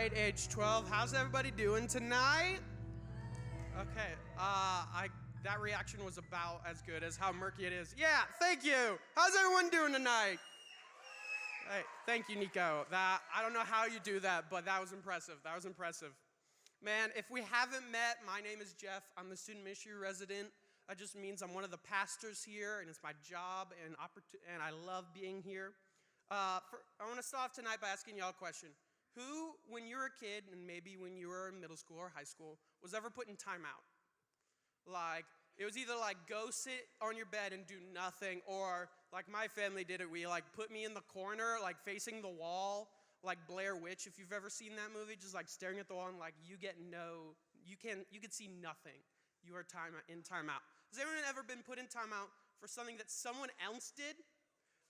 right, H12. How's everybody doing tonight? Okay, that reaction was about as good as how murky it is. Yeah, thank you. How's everyone doing tonight? Hey, thank you, Nico. I don't know how you do that, but that was impressive. That was impressive. Man, if we haven't met, my name is Jeff. I'm the student ministry resident. That just means I'm one of the pastors here, and it's my job and I love being here. I want to start off tonight by asking y'all a question. Who, when you were a kid, and maybe when you were in middle school or high school, was ever put in timeout? Like, it was either like go sit on your bed and do nothing, or like my family did it, we like put me in the corner, like facing the wall, like Blair Witch, if you've ever seen that movie, just like staring at the wall and like you could see nothing. You are in timeout. Has anyone ever been put in timeout for something that someone else did?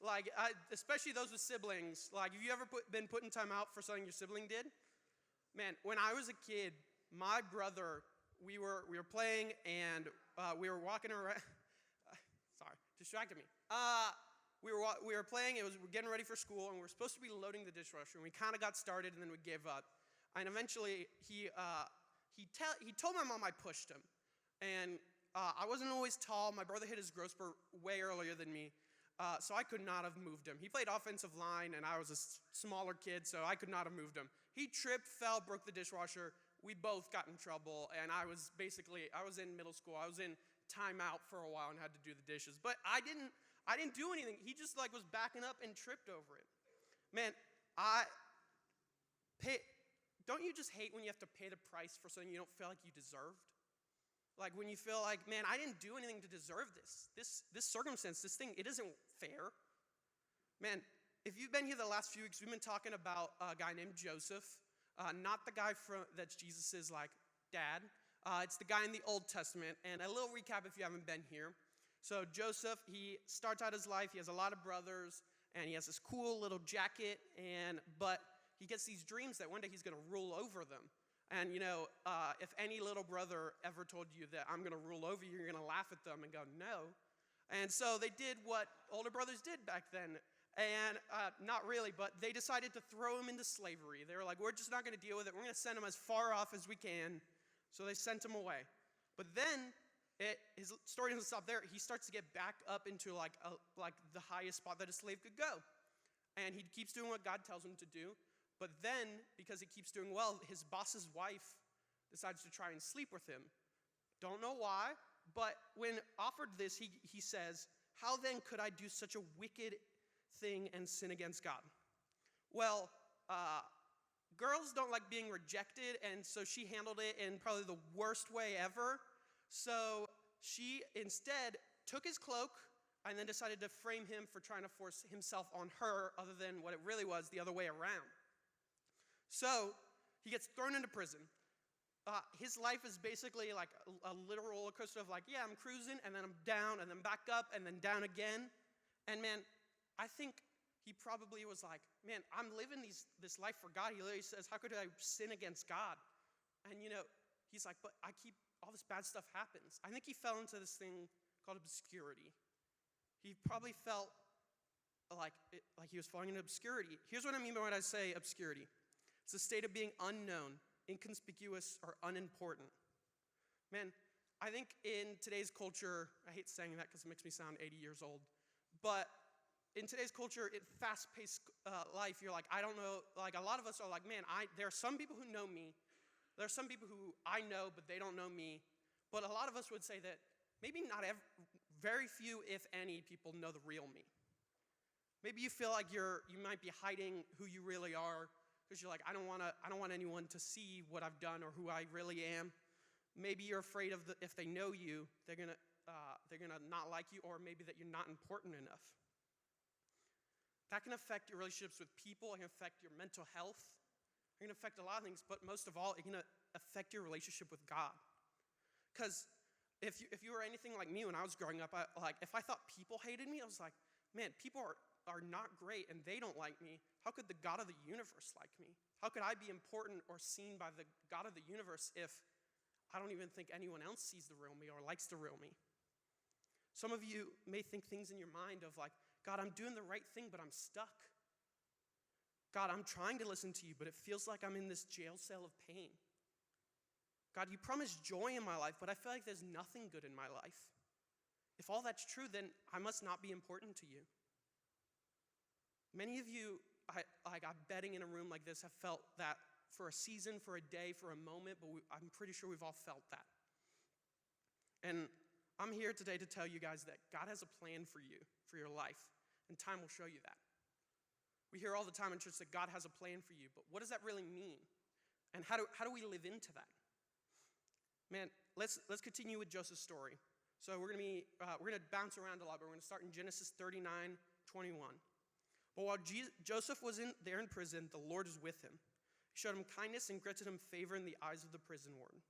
Like, especially those with siblings. Like, have you ever been put in timeout for something your sibling did? Man, when I was a kid, my brother, we were playing and we were walking around. Sorry, distracted me. We were playing. We're getting ready for school, and we were supposed to be loading the dishwasher. And we kind of got started, and then we gave up. And eventually, he told my mom I pushed him, and I wasn't always tall. My brother hit his growth spurt way earlier than me. So I could not have moved him. He played offensive line, and I was a smaller kid, so I could not have moved him. He tripped, fell, broke the dishwasher. We both got in trouble, and I was in middle school. I was in timeout for a while and had to do the dishes. But I didn't do anything. He just like was backing up and tripped over it. Man, don't you just hate when you have to pay the price for something you don't feel like you deserved? Like when you feel like, man, I didn't do anything to deserve this circumstance, this thing, it isn't fair. Man, if you've been here the last few weeks, we've been talking about a guy named Joseph, not the guy that's Jesus' like dad. It's the guy in the Old Testament. And a little recap if you haven't been here. So Joseph, he starts out his life, he has a lot of brothers, and he has this cool little jacket, but he gets these dreams that one day he's gonna rule over them. And if any little brother ever told you that I'm going to rule over you, you're going to laugh at them and go, no. And so they did what older brothers did back then. And not really, but they decided to throw him into slavery. They were like, we're just not going to deal with it. We're going to send him as far off as we can. So they sent him away. But then his story doesn't stop there. He starts to get back up into like the highest spot that a slave could go. And he keeps doing what God tells him to do. But then, because he keeps doing well, his boss's wife decides to try and sleep with him. Don't know why, but when offered this, he says, how then could I do such a wicked thing and sin against God? Well, girls don't like being rejected, and so she handled it in probably the worst way ever. So she instead took his cloak and then decided to frame him for trying to force himself on her, other than what it really was, the other way around. So he gets thrown into prison. His life is basically like a literal roller coaster of like, yeah, I'm cruising, and then I'm down, and then back up, and then down again. And man, I think he probably was like, man, I'm living this life for God. He literally says, how could I sin against God? And he's like, but all this bad stuff happens. I think he fell into this thing called obscurity. He probably felt like he was falling into obscurity. Here's what I mean by when I say obscurity. It's a state of being unknown, inconspicuous, or unimportant. Man, I think in today's culture, I hate saying that because it makes me sound 80 years old, but in today's culture, in fast-paced life, you're like, I don't know, like a lot of us are like, man, there are some people who know me. There are some people who I know, but they don't know me. But a lot of us would say that maybe very few, if any, people know the real me. Maybe you feel like you might be hiding who you really are, because you're like, I don't want anyone to see what I've done or who I really am. Maybe you're afraid of if they know you, they're gonna not like you, or maybe that you're not important enough. That can affect your relationships with people. It can affect your mental health. It can affect a lot of things, but most of all, it can affect your relationship with God. Because if you were anything like me when I was growing up, if I thought people hated me, I was like, man, people are not great and they don't like me. How could the God of the universe like me? How could I be important or seen by the God of the universe if I don't even think anyone else sees the real me or likes the real me? Some of you may think things in your mind of like, God, I'm doing the right thing, but I'm stuck. God, I'm trying to listen to you, but it feels like I'm in this jail cell of pain. God, you promised joy in my life, but I feel like there's nothing good in my life. If all that's true, then I must not be important to you. Many of you, I'm betting in a room like this, have felt that for a season, for a day, for a moment, but I'm pretty sure we've all felt that. And I'm here today to tell you guys that God has a plan for you, for your life, and time will show you that. We hear all the time in church that God has a plan for you, but what does that really mean? And how do we live into that? Man, let's continue with Joseph's story. So we're gonna bounce around a lot, but we're gonna start in Genesis 39:21. But while Joseph was there in prison, the Lord was with him. He showed him kindness and granted him favor in the eyes of the prison warden.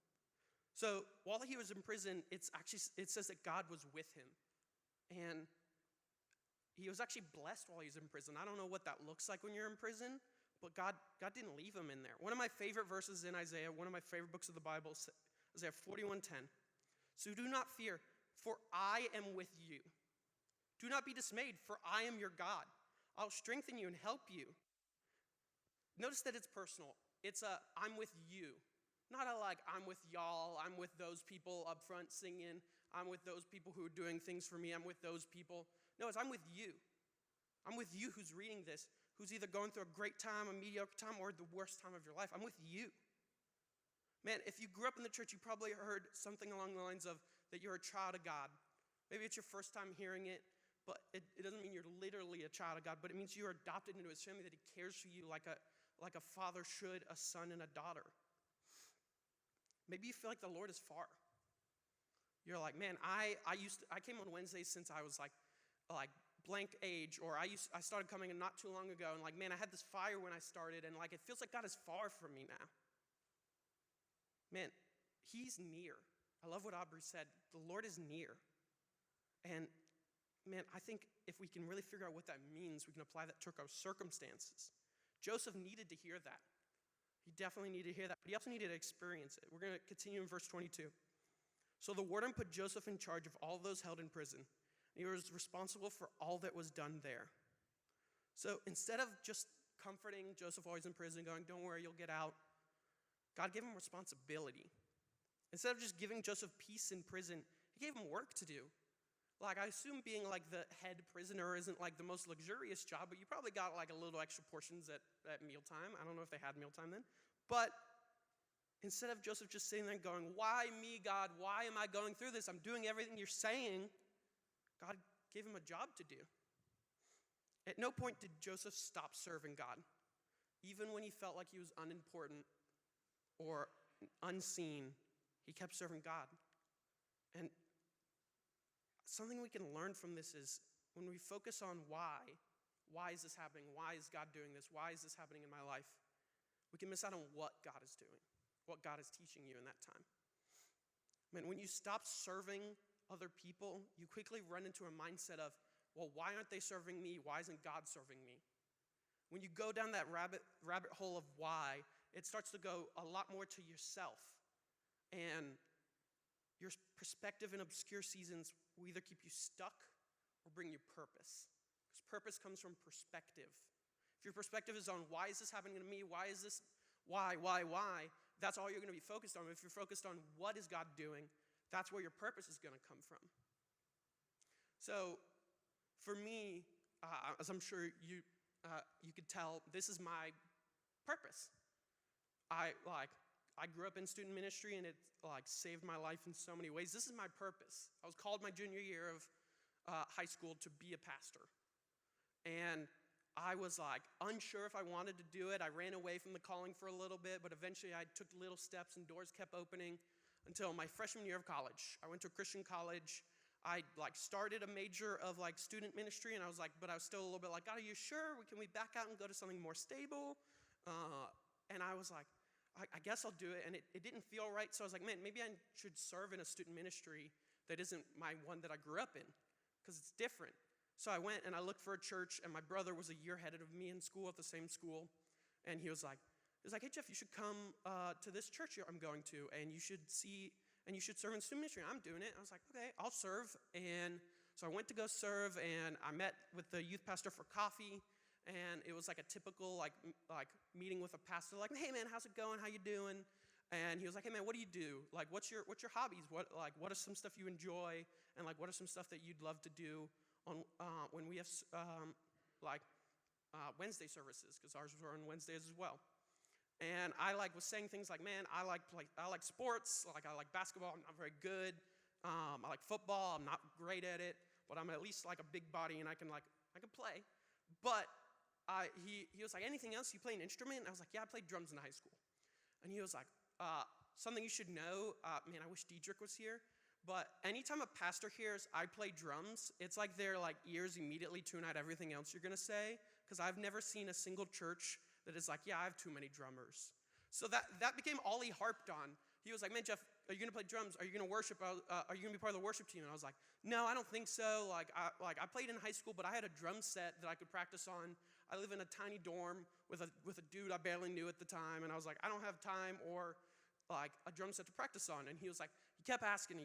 So while he was in prison, it says that God was with him. And he was actually blessed while he was in prison. I don't know what that looks like when you're in prison, but God didn't leave him in there. One of my favorite verses in Isaiah, one of my favorite books of the Bible, Isaiah 41:10. So do not fear, for I am with you. Do not be dismayed, for I am your God. I'll strengthen you and help you. Notice that it's personal. It's I'm with you. Not I'm with y'all, I'm with those people up front singing, I'm with those people who are doing things for me, I'm with those people. No, it's I'm with you. I'm with you who's reading this, who's either going through a great time, a mediocre time, or the worst time of your life. I'm with you. Man, if you grew up in the church, you probably heard something along the lines of that you're a child of God. Maybe it's your first time hearing it, but it doesn't mean you're literally a child of God, but it means you're adopted into his family, that he cares for you like a father should a son and a daughter. Maybe you feel like the Lord is far. You're like, man, I came on Wednesdays since I was like blank age, or I started coming in not too long ago, and man, I had this fire when I started, and it feels like God is far from me now. Man, he's near. I love what Aubrey said. The Lord is near. And man, I think if we can really figure out what that means, we can apply that to our circumstances. Joseph needed to hear that. He definitely needed to hear that, but he also needed to experience it. We're going to continue in verse 22. So the warden put Joseph in charge of all those held in prison. He was responsible for all that was done there. So instead of just comforting Joseph while he's in prison, going, don't worry, you'll get out, God gave him responsibility. Instead of just giving Joseph peace in prison, he gave him work to do. I assume being the head prisoner isn't the most luxurious job, but you probably got a little extra portions at mealtime. I don't know if they had mealtime then. But instead of Joseph just sitting there going, why me, God? Why am I going through this? I'm doing everything you're saying. God gave him a job to do. At no point did Joseph stop serving God. Even when he felt like he was unimportant or unseen, he kept serving God. And something we can learn from this is when we focus on why is this happening? Why is God doing this? Why is this happening in my life? We can miss out on what God is doing, what God is teaching you in that time. Man, when you stop serving other people, you quickly run into a mindset of, well, why aren't they serving me? Why isn't God serving me? When you go down that rabbit hole of why, it starts to go a lot more to yourself. And your perspective in obscure seasons will either keep you stuck or bring you purpose. Because purpose comes from perspective. If your perspective is on why is this happening to me, why is this, why, that's all you're going to be focused on. If you're focused on what is God doing, that's where your purpose is going to come from. So for me, as I'm sure you could tell, this is my purpose. I grew up in student ministry, and it saved my life in so many ways. This is my purpose. I was called my junior year of high school to be a pastor. And I was unsure if I wanted to do it. I ran away from the calling for a little bit, but eventually I took little steps and doors kept opening until my freshman year of college. I went to a Christian college. I started a major of student ministry, and I was but I was still a little bit God, are you sure? Can we back out and go to something more stable? And I was I guess I'll do it. And it didn't feel right. So I was man, maybe I should serve in a student ministry that isn't my one that I grew up in, because it's different. So I went and I looked for a church, and my brother was a year ahead of me in school at the same school. And he was hey, Jeff, you should come to this church I'm going to, and you should serve in student ministry. I'm doing it. I was okay, I'll serve. And so I went to go serve, and I met with the youth pastor for coffee. and it was like a typical like meeting with a pastor, like, hey man, how's it going? How you doing? And he was like, hey man, what do you do? Like, what's your hobbies? What are some stuff you enjoy? And like, what are some stuff that you'd love to do on when we have Wednesday services? Because ours were on Wednesdays as well. And I was saying things like, man, I like sports. Like, I like basketball. I'm not very good. I like football. I'm not great at it, but I'm at least like a big body and I can play. But he was like, anything else? You play an instrument? And I was like, yeah, I played drums in high school. And he was like, something you should know. Man, I wish Diedrich was here. But anytime a pastor hears I play drums, it's like their ears immediately tune out everything else you're gonna say. Because I've never seen a single church that is like, yeah, I have too many drummers. So that became all he harped on. He was like, man, Jeff, are you gonna play drums? Are you gonna worship? Are you gonna be part of the worship team? And I was like, no, I don't think so. I played in high school, but I had a drum set that I could practice on. I live in a tiny dorm with a dude I barely knew at the time, and I was like, I don't have time or a drum set to practice on. And he was like, he kept asking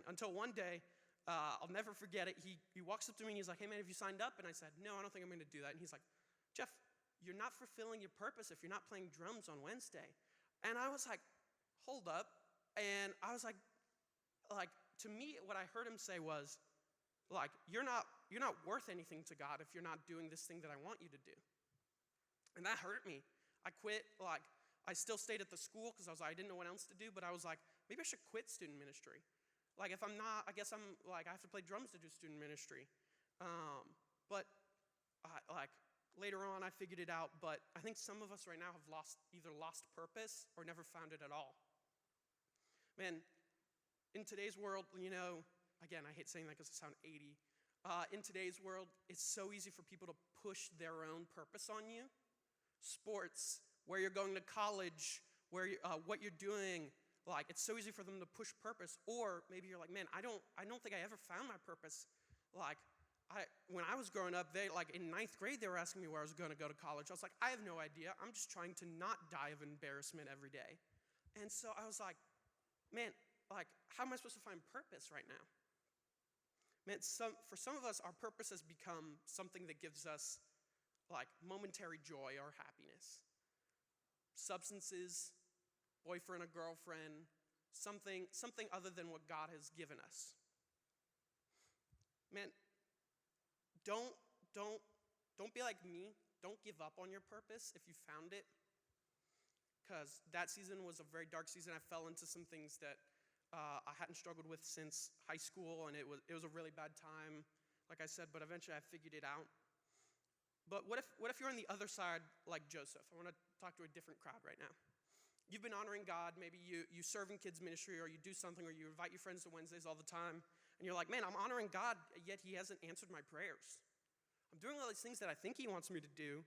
until one day, I'll never forget it. He walks up to me and he's like, hey man, have you signed up? And I said, no, I don't think I'm gonna do that. And he's like, Jeff, you're not fulfilling your purpose if you're not playing drums on Wednesday. And I was like, hold up. And I was like, to me, what I heard him say was, you're not worth anything to God if you're not doing this thing that I want you to do. And that hurt me. I quit. I still stayed at the school because I didn't know what else to do, but I was like, maybe I should quit student ministry. If I'm not, I guess I have to play drums to do student ministry. But later on, I figured it out, but I think some of us right now have either lost purpose or never found it at all. Man, in today's world, again, I hate saying that because I sound 80. In today's world, it's so easy for people to push their own purpose on you. Sports, where you're going to college, what you're doing, it's so easy for them to push purpose. Or maybe you're like, man, I don't think I ever found my purpose. When I was growing up, in 9th grade, they were asking me where I was going to go to college. I was like, I have no idea. I'm just trying to not die of embarrassment every day. And so I was like, man, how am I supposed to find purpose right now? Man, for some of us, our purpose has become something that gives us momentary joy or happiness. Substances, boyfriend or girlfriend, something other than what God has given us. Man, don't be like me. Don't give up on your purpose if you found it. Because that season was a very dark season. I fell into some things that I hadn't struggled with since high school, and it was a really bad time, like I said, but eventually I figured it out. But what if you're on the other side like Joseph? I want to talk to a different crowd right now. You've been honoring God. Maybe you serve in kids ministry, or you do something, or you invite your friends to Wednesdays all the time, and you're like, man, I'm honoring God, yet he hasn't answered my prayers. I'm doing all these things that I think he wants me to do.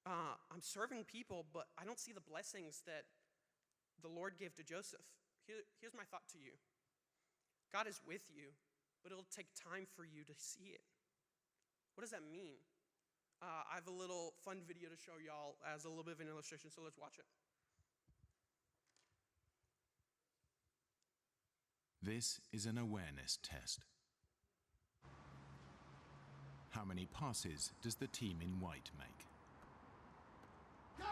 I'm serving people, but I don't see the blessings that the Lord gave to Joseph. Here's my thought to you. God is with you, but it'll take time for you to see it. What does that mean? I have a little fun video to show y'all as a little bit of an illustration, so let's watch it. This is an awareness test. How many passes does the team in white make? Go!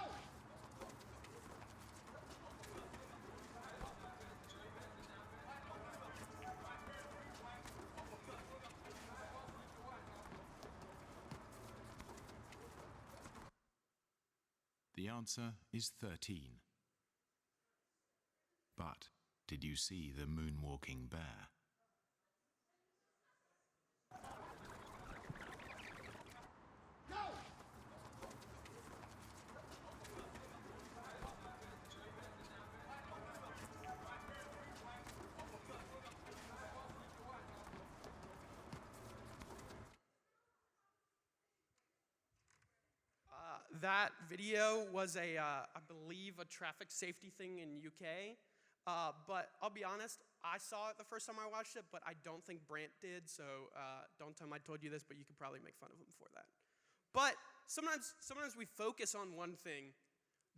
The answer is 13. But did you see the moonwalking bear? Go! That video was I believe, a traffic safety thing in UK. But I'll be honest, I saw it the first time I watched it, but I don't think Brant did, so don't tell him I told you this, but you could probably make fun of him for that. But sometimes we focus on one thing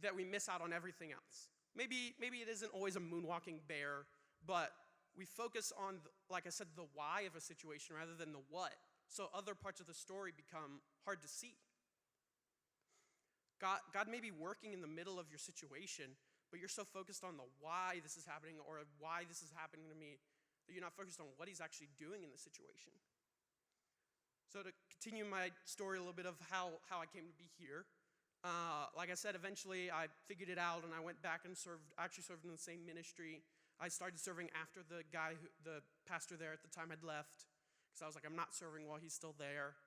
that we miss out on everything else. Maybe it isn't always a moonwalking bear, but we focus on, like I said, the why of a situation rather than the what, so other parts of the story become hard to see. God may be working in the middle of your situation, but you're so focused on the why this is happening or why this is happening to me that you're not focused on what he's actually doing in the situation. So to continue my story a little bit of how I came to be here, like I said, eventually I figured it out and I went back and actually served in the same ministry. I started serving after the pastor there at the time had left, because I was like, I'm not serving while he's still there.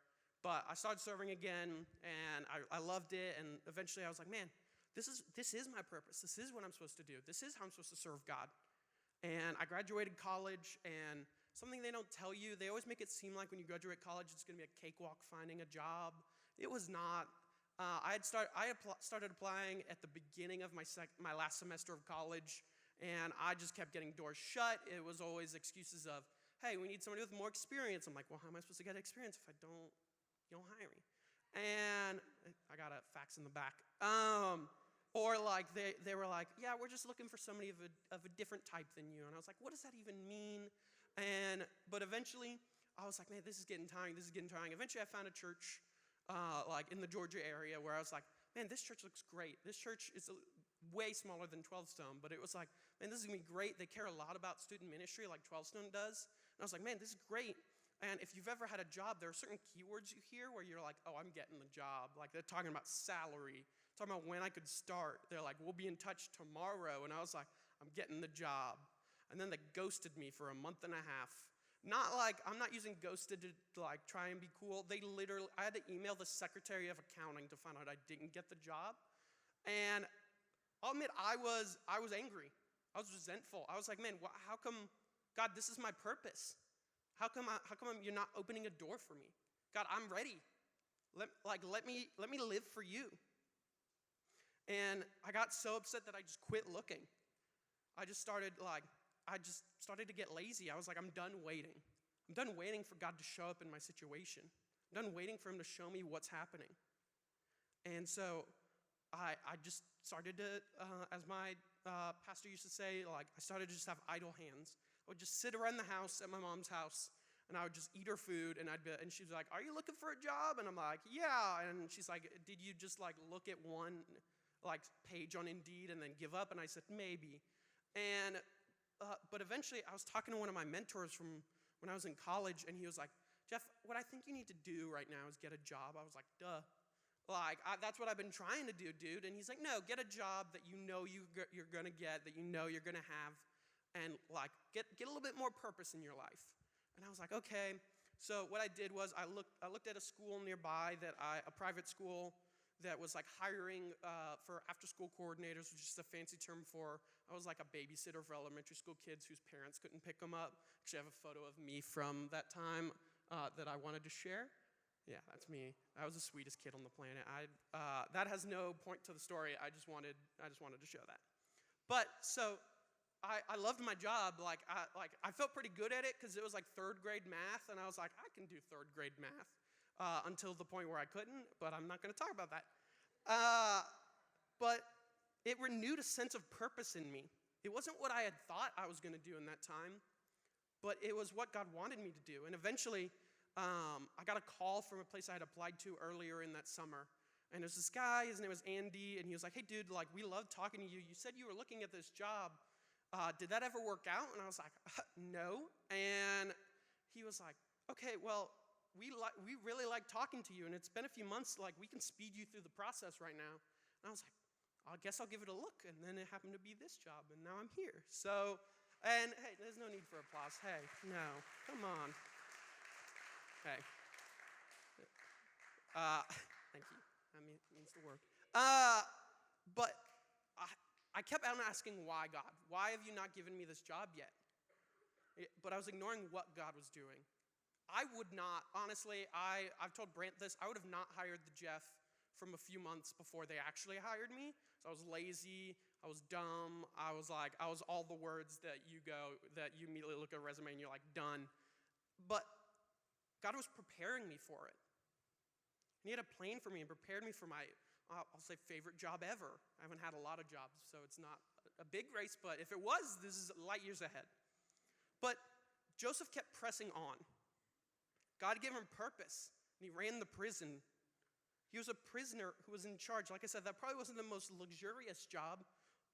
But I started serving again, and I loved it, and eventually I was like, man, this is my purpose. This is what I'm supposed to do. This is how I'm supposed to serve God. And I graduated college, and something they don't tell you, they always make it seem like when you graduate college, it's going to be a cakewalk finding a job. It was not. I started applying at the beginning of my last semester of college, and I just kept getting doors shut. It was always excuses of, hey, we need somebody with more experience. I'm like, well, how am I supposed to get experience if you don't hire me? And I got a fax in the back. Or like they were like, yeah, we're just looking for somebody of a different type than you. And I was like, what does that even mean? But eventually I was like, man, this is getting tiring. Eventually I found a church like in the Georgia area where I was like, man, this church looks great. This church is way smaller than 12 Stone, but it was like, man, this is gonna be great. They care a lot about student ministry like 12 Stone does. And I was like, man, this is great. And if you've ever had a job, there are certain keywords you hear where you're like, oh, I'm getting the job. Like they're talking about salary, talking about when I could start. They're like, we'll be in touch tomorrow. And I was like, I'm getting the job. And then they ghosted me for a month and a half. Not like, I'm not using ghosted to like try and be cool. I had to email the Secretary of Accounting to find out I didn't get the job. And I'll admit, I was angry. I was resentful. I was like, man, how come, God, this is my purpose. How come you're not opening a door for me? God, I'm ready. Let me live for you. And I got so upset that I just quit looking. I just started to get lazy. I was like, I'm done waiting. I'm done waiting for God to show up in my situation. I'm done waiting for him to show me what's happening. And so I just started to, as my pastor used to say, like I started to just have idle hands. I would just sit around the house at my mom's house, and I would just eat her food, and she was like, are you looking for a job? And I'm like, yeah. And she's like, did you just like look at one like page on Indeed and then give up? And I said, maybe. And but eventually I was talking to one of my mentors from when I was in college, and he was like, Jeff, what I think you need to do right now is get a job. I was like, duh. Like, that's what I've been trying to do, dude. And he's like, no, get a job that you know you're going to get, that you know you're going to have, and like get a little bit more purpose in your life. And I was like, okay. So what I did was I looked at a school nearby a private school that was like hiring for after-school coordinators, which is a fancy term for, I was like a babysitter for elementary school kids whose parents couldn't pick them up. Actually, I have a photo of me from that time that I wanted to share. Yeah, that's me. I was the sweetest kid on the planet. That has no point to the story. I just wanted to show that. But so I loved my job. I felt pretty good at it because it was like third grade math, and I was like, I can do third grade math until the point where I couldn't. But I'm not going to talk about that. But it renewed a sense of purpose in me. It wasn't what I had thought I was going to do in that time, but it was what God wanted me to do. And eventually, I got a call from a place I had applied to earlier in that summer. And there's this guy, his name was Andy, and he was like, hey, dude, like, we love talking to you. You said you were looking at this job. Did that ever work out? And I was like, no. And he was like, okay, well, we really like talking to you, and it's been a few months. Like, we can speed you through the process right now. And I was like, I guess I'll give it a look. And then it happened to be this job, and now I'm here. So, and hey, there's no need for applause. Hey, no, come on. Hey. Thank you. That means the word. But I kept on asking why, God. Why have you not given me this job yet? But I was ignoring what God was doing. I would not, honestly, I've told Brant this, I would have not hired the Jeff from a few months before they actually hired me. So I was lazy, I was dumb, I was all the words that you immediately look at a resume and you're like, done. But God was preparing me for it. And he had a plan for me and prepared me for my, I'll say, favorite job ever. I haven't had a lot of jobs, so it's not a big race, but if it was, this is light years ahead. But Joseph kept pressing on. God gave him purpose, and he ran the prison. He was a prisoner who was in charge. Like I said, that probably wasn't the most luxurious job,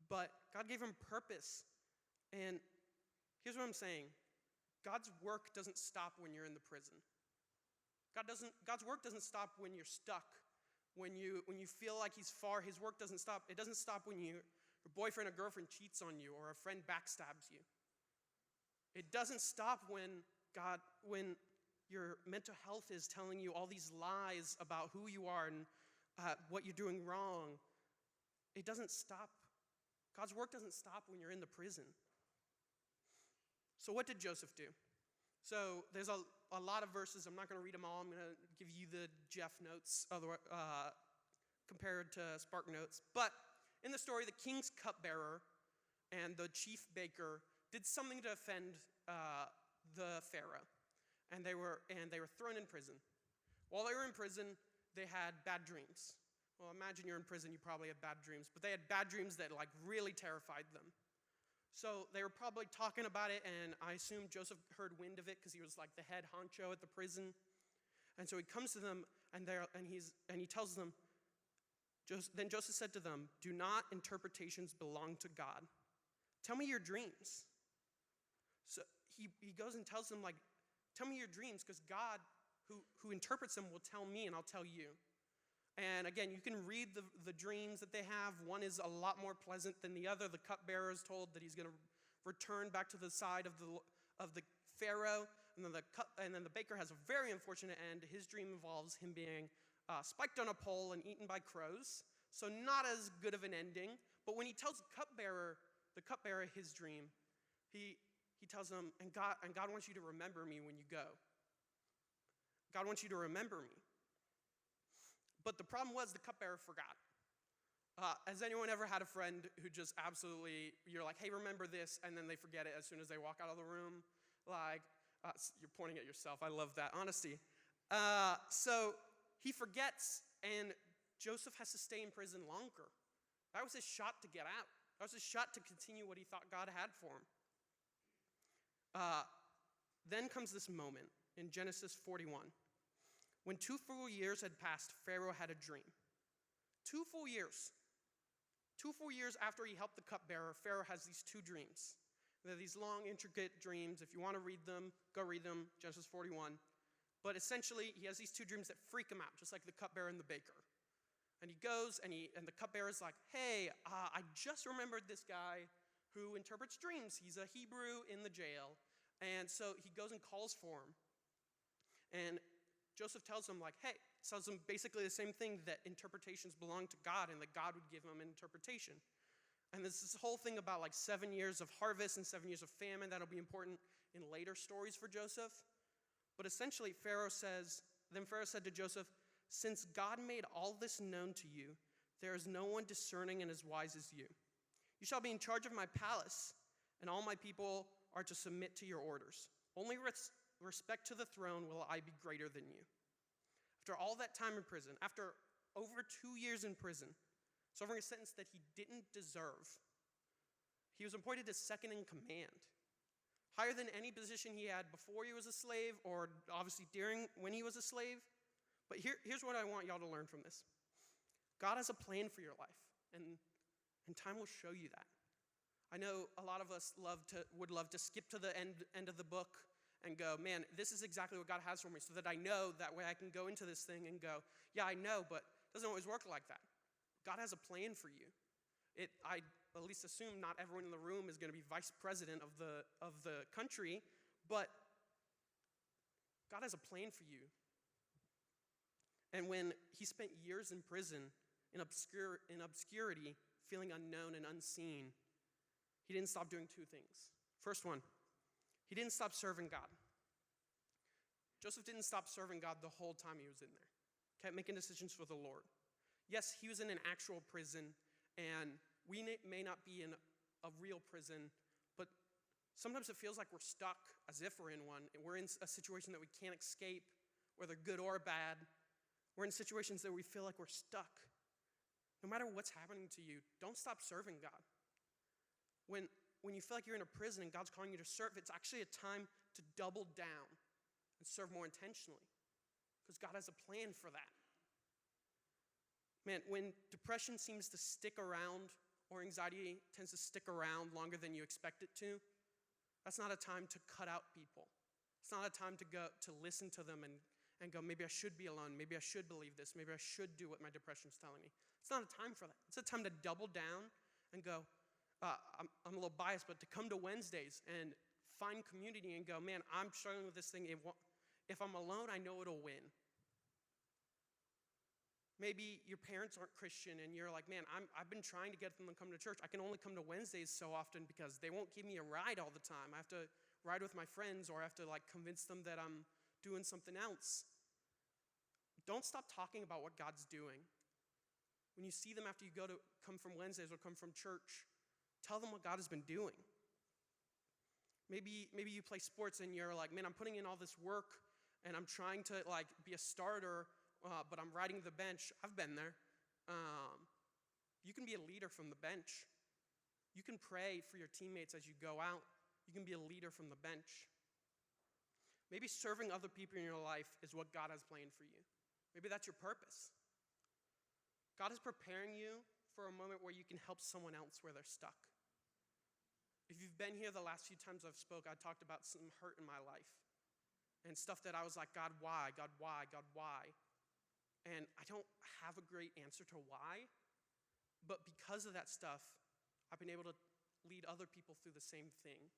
but God gave him purpose. And here's what I'm saying. God's work doesn't stop when you're in the prison. God's work doesn't stop when you're stuck. When you feel like he's far, his work doesn't stop. It doesn't stop when your boyfriend or girlfriend cheats on you or a friend backstabs you. It doesn't stop when your mental health is telling you all these lies about who you are and what you're doing wrong. It doesn't stop. God's work doesn't stop when you're in the prison. So what did Joseph do? So there's a lot of verses. I'm not going to read them all. I'm going to give you the Jeff notes compared to Spark notes. But in the story, the king's cupbearer and the chief baker did something to offend the Pharaoh, and they were thrown in prison. While they were in prison, they had bad dreams. Well, imagine you're in prison, you probably have bad dreams, but they had bad dreams that really terrified them. So they were probably talking about it, and I assume Joseph heard wind of it because he was like the head honcho at the prison. And so he comes to them, and he tells them, then Joseph said to them, "Do not interpretations belong to God? Tell me your dreams." So he goes and tells them, tell me your dreams, because God, who interprets them, will tell me, and I'll tell you. And again, you can read the dreams that they have. One is a lot more pleasant than the other. The cupbearer is told that he's going to return back to the side of the Pharaoh, and then the baker has a very unfortunate end. His dream involves him being spiked on a pole and eaten by crows. So not as good of an ending. But when he tells the cupbearer his dream, he tells him, and God wants you to remember me when you go. God wants you to remember me. But the problem was the cupbearer forgot. Has anyone ever had a friend who just absolutely, you're like, hey, remember this, and then they forget it as soon as they walk out of the room? You're pointing at yourself. I love that honesty. So he forgets, and Joseph has to stay in prison longer. That was his shot to get out. That was his shot to continue what he thought God had for him. Then comes this moment in Genesis 41. When 2 full years had passed, Pharaoh had a dream. 2 full years. 2 full years after he helped the cupbearer, Pharaoh has these 2 dreams. They're these long, intricate dreams. If you want to read them, go read them, Genesis 41. But essentially, he has these 2 dreams that freak him out, just like the cupbearer and the baker. And he goes, and the cupbearer's like, hey, I just remembered this guy who interprets dreams. He's a Hebrew in the jail. And so he goes and calls for him. And Joseph tells him, tells him basically the same thing, that interpretations belong to God and that God would give him an interpretation. And there's this whole thing about 7 years of harvest and 7 years of famine that'll be important in later stories for Joseph. But essentially, Pharaoh said to Joseph, since God made all this known to you, there is no one discerning and as wise as you. You shall be in charge of my palace, and all my people are to submit to your orders. Only respect to the throne will I be greater than you. After all that time in prison, after over 2 years in prison, serving a sentence that he didn't deserve, he was appointed to second in command, higher than any position he had before he was a slave, or obviously when he was a slave. But here's what I want y'all to learn from this. God has a plan for your life, and time will show you that. I know a lot of us would love to skip to the end of the book and go, man, this is exactly what God has for me, so that I know, that way I can go into this thing and go, yeah, I know, but it doesn't always work like that. God has a plan for you. I at least assume not everyone in the room is going to be vice president of the country, but God has a plan for you. And when he spent years in prison, in obscurity, feeling unknown and unseen, he didn't stop doing 2 things. First one, he didn't stop serving God. Joseph didn't stop serving God the whole time he was in there. Kept making decisions for the Lord. Yes, he was in an actual prison, and we may not be in a real prison, but sometimes it feels like we're stuck as if we're in one. We're in a situation that we can't escape, whether good or bad. We're in situations that we feel like we're stuck. No matter what's happening to you, don't stop serving God. When you feel like you're in a prison and God's calling you to serve, it's actually a time to double down and serve more intentionally, because God has a plan for that. Man, when depression seems to stick around or anxiety tends to stick around longer than you expect it to, that's not a time to cut out people. It's not a time to go to listen to them and go, maybe I should be alone. Maybe I should believe this. Maybe I should do what my depression's telling me. It's not a time for that. It's a time to double down and go, I'm a little biased, but to come to Wednesdays and find community and go, man, I'm struggling with this thing. If I'm alone, I know it'll win. Maybe your parents aren't Christian and you're like, man, I've been trying to get them to come to church. I can only come to Wednesdays so often because they won't give me a ride all the time. I have to ride with my friends, or I have to convince them that I'm doing something else. Don't stop talking about what God's doing. When you see them after you come from Wednesdays or come from church, tell them what God has been doing. Maybe you play sports and you're like, man, I'm putting in all this work and I'm trying to be a starter, but I'm riding the bench. I've been there. You can be a leader from the bench. You can pray for your teammates as you go out. You can be a leader from the bench. Maybe serving other people in your life is what God has planned for you. Maybe that's your purpose. God is preparing you for a moment where you can help someone else where they're stuck. If you've been here the last few times I've spoke, I talked about some hurt in my life and stuff that I was like, God, why? God, why? God, why? And I don't have a great answer to why, but because of that stuff, I've been able to lead other people through the same thing.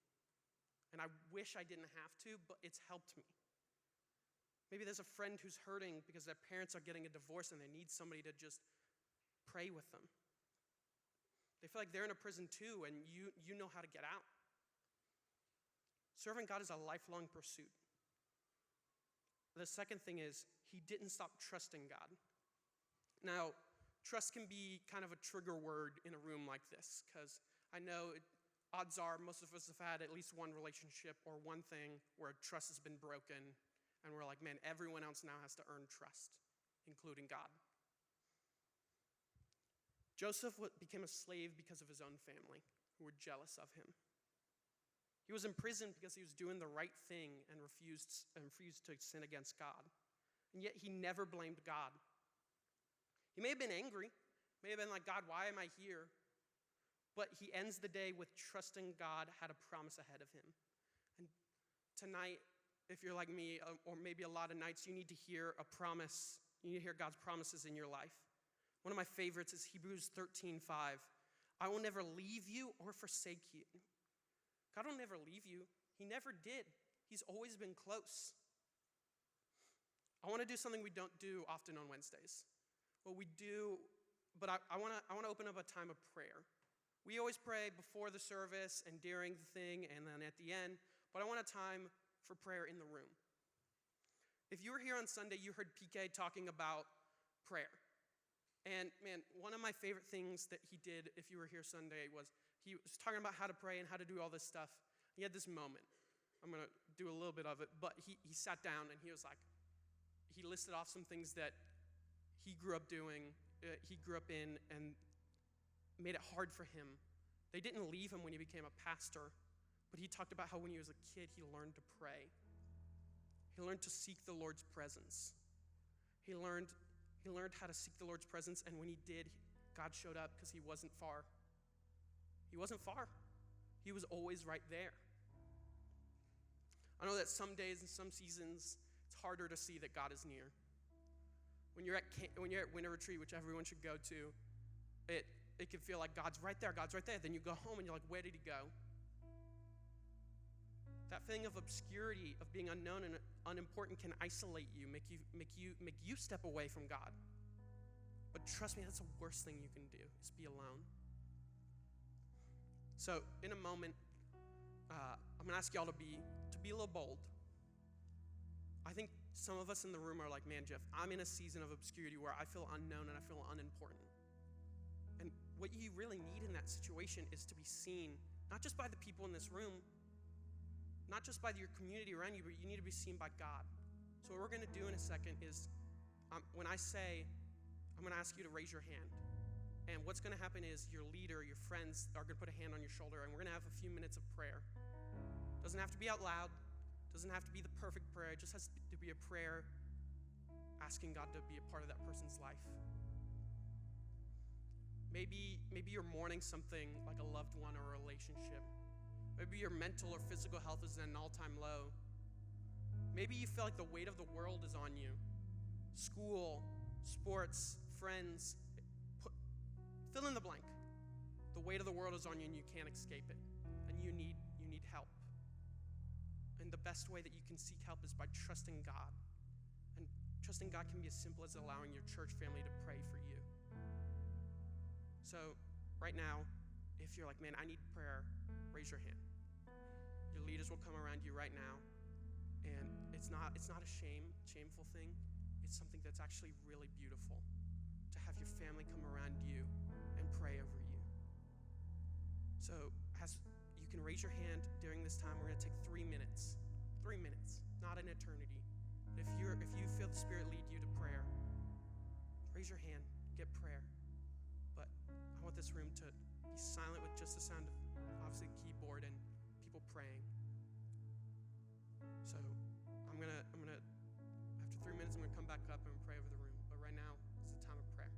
And I wish I didn't have to, but it's helped me. Maybe there's a friend who's hurting because their parents are getting a divorce and they need somebody to just pray with them. They feel like they're in a prison too, and you know how to get out. Serving God is a lifelong pursuit. The second thing is, he didn't stop trusting God. Now, trust can be kind of a trigger word in a room like this, because I know odds are most of us have had at least one relationship or one thing where trust has been broken, and we're like, man, everyone else now has to earn trust, including God. Joseph became a slave because of his own family, who were jealous of him. He was imprisoned because he was doing the right thing and refused to sin against God. And yet he never blamed God. He may have been angry, may have been like, God, why am I here? But he ends the day with trusting God had a promise ahead of him. And tonight, if you're like me, or maybe a lot of nights, you need to hear a promise. You need to hear God's promises in your life. One of my favorites is Hebrews 13:5. I will never leave you or forsake you. God will never leave you. He never did. He's always been close. I want to do something we don't do often on Wednesdays. Well, we do, but I want to open up a time of prayer. We always pray before the service and during the thing and then at the end, but I want a time for prayer in the room. If you were here on Sunday, you heard PK talking about prayer. And man, one of my favorite things that he did, if you were here Sunday, was he was talking about how to pray and how to do all this stuff. He had this moment. I'm going to do a little bit of it, but he sat down and he was like, he listed off some things that he grew up doing, he grew up in, and made it hard for him. They didn't leave him when he became a pastor, but he talked about how when he was a kid, he learned to pray. He learned to seek the Lord's presence. He learned how to seek the Lord's presence, and when he did, God showed up because he wasn't far. He wasn't far. He was always right there. I know that some days and some seasons, it's harder to see that God is near. When you're at winter retreat, which everyone should go to, it can feel like God's right there, God's right there. Then you go home and you're like, where did he go? That feeling of obscurity, of being unknown and unimportant, can isolate you, make you step away from God. But trust me, that's the worst thing you can do, is be alone. So in a moment, I'm gonna ask y'all to be a little bold. I think some of us in the room are like, man, Jeff, I'm in a season of obscurity where I feel unknown and I feel unimportant. And what you really need in that situation is to be seen, not just by the people in this room, not just by your community around you, but you need to be seen by God. So what we're gonna do in a second is, when I say, I'm gonna ask you to raise your hand. And what's gonna happen is your leader, your friends are gonna put a hand on your shoulder, and we're gonna have a few minutes of prayer. Doesn't have to be out loud, doesn't have to be the perfect prayer, it just has to be a prayer asking God to be a part of that person's life. Maybe you're mourning something like a loved one or a relationship. Maybe your mental or physical health is at an all-time low. Maybe you feel like the weight of the world is on you. School, sports, friends, fill in the blank. The weight of the world is on you and you can't escape it. And you need help. And the best way that you can seek help is by trusting God. And trusting God can be as simple as allowing your church family to pray for you. So right now, if you're like, man, I need prayer, raise your hand. Your leaders will come around you right now. And it's not a shameful thing. It's something that's actually really beautiful to have your family come around you and pray over you. So as you can raise your hand during this time, we're going to take 3 minutes. 3 minutes, not an eternity. If you feel the Spirit lead you to prayer, raise your hand, get prayer. But I want this room to be silent with just the sound of obviously the keyboard and people praying. So I'm gonna after 3 minutes, I'm gonna come back up and pray over the room. But right now, it's the time of prayer.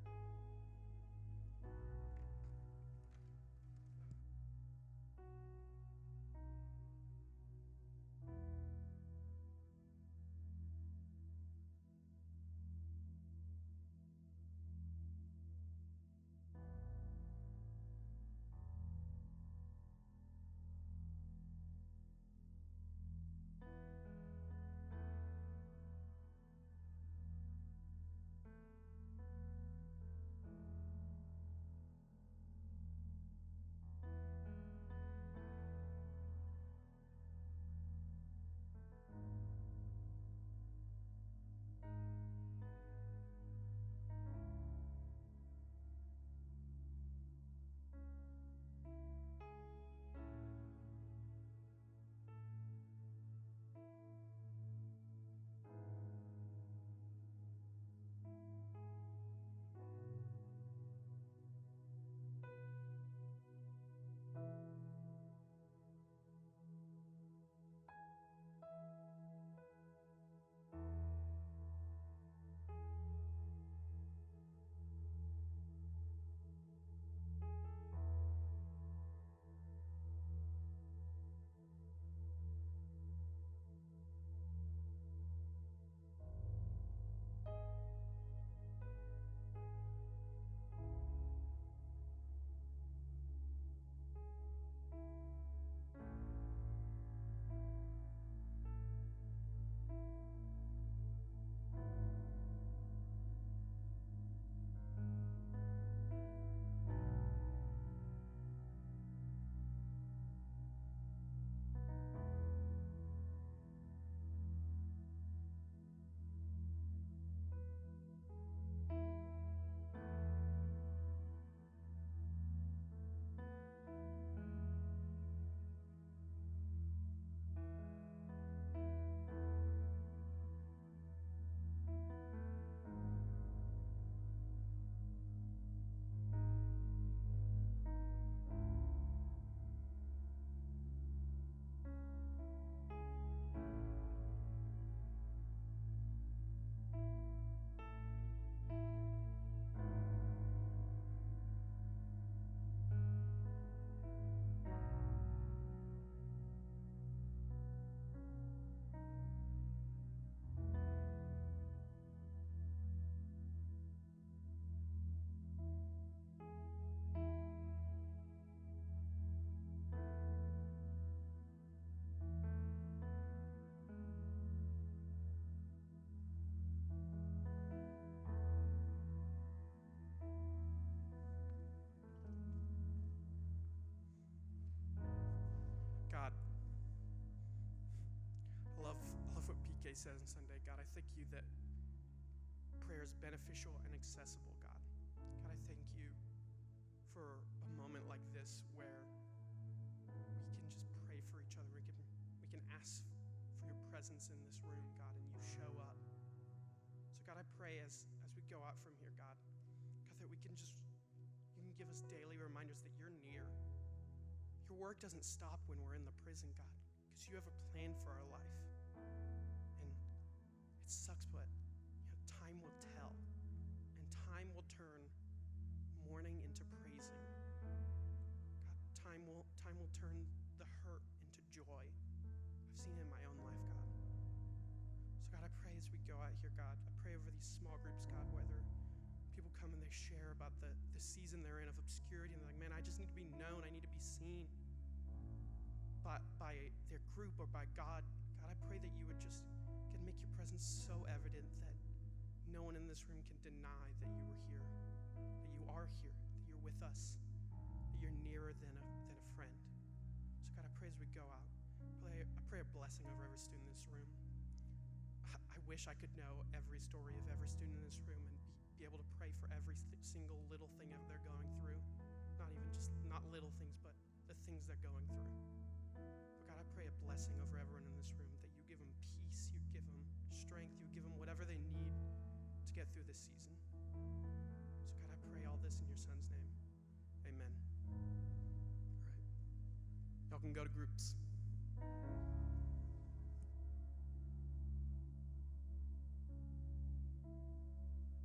God, I love what PK says on Sunday. God, I thank you that prayer is beneficial and accessible, God. God, I thank you for a moment like this where we can just pray for each other. We can ask for your presence in this room, God, and you show up. So God, I pray as we go out from here, God, that you can give us daily reminders that you're near. Your work doesn't stop when we're in the prison, God, because you have a plan for our life. And it sucks, but time will tell. And time will turn mourning into praise. time will turn the hurt into joy. I've seen it in my own life, God. So God, I pray as we go out here, God, I pray over these small groups, God, whether people come and they share about the season they're in of obscurity, and they're like, man, I just need to be known, I need to be seen by their group or by God. God, I pray that you would just make your presence so evident that no one in this room can deny that you were here, that you are here, that you're with us, that you're nearer than a friend. So God, I pray as we go out, I pray a blessing over every student in this room. I wish I could know every story of every student in this room and be able to pray for every single little thing that they're going through. Not little things, but the things they're going through. But God, I pray a blessing over everyone in this room, that you give them peace, you give them strength, you give them whatever they need to get through this season. So God, I pray all this in your son's name. Amen. All right. Y'all can go to groups.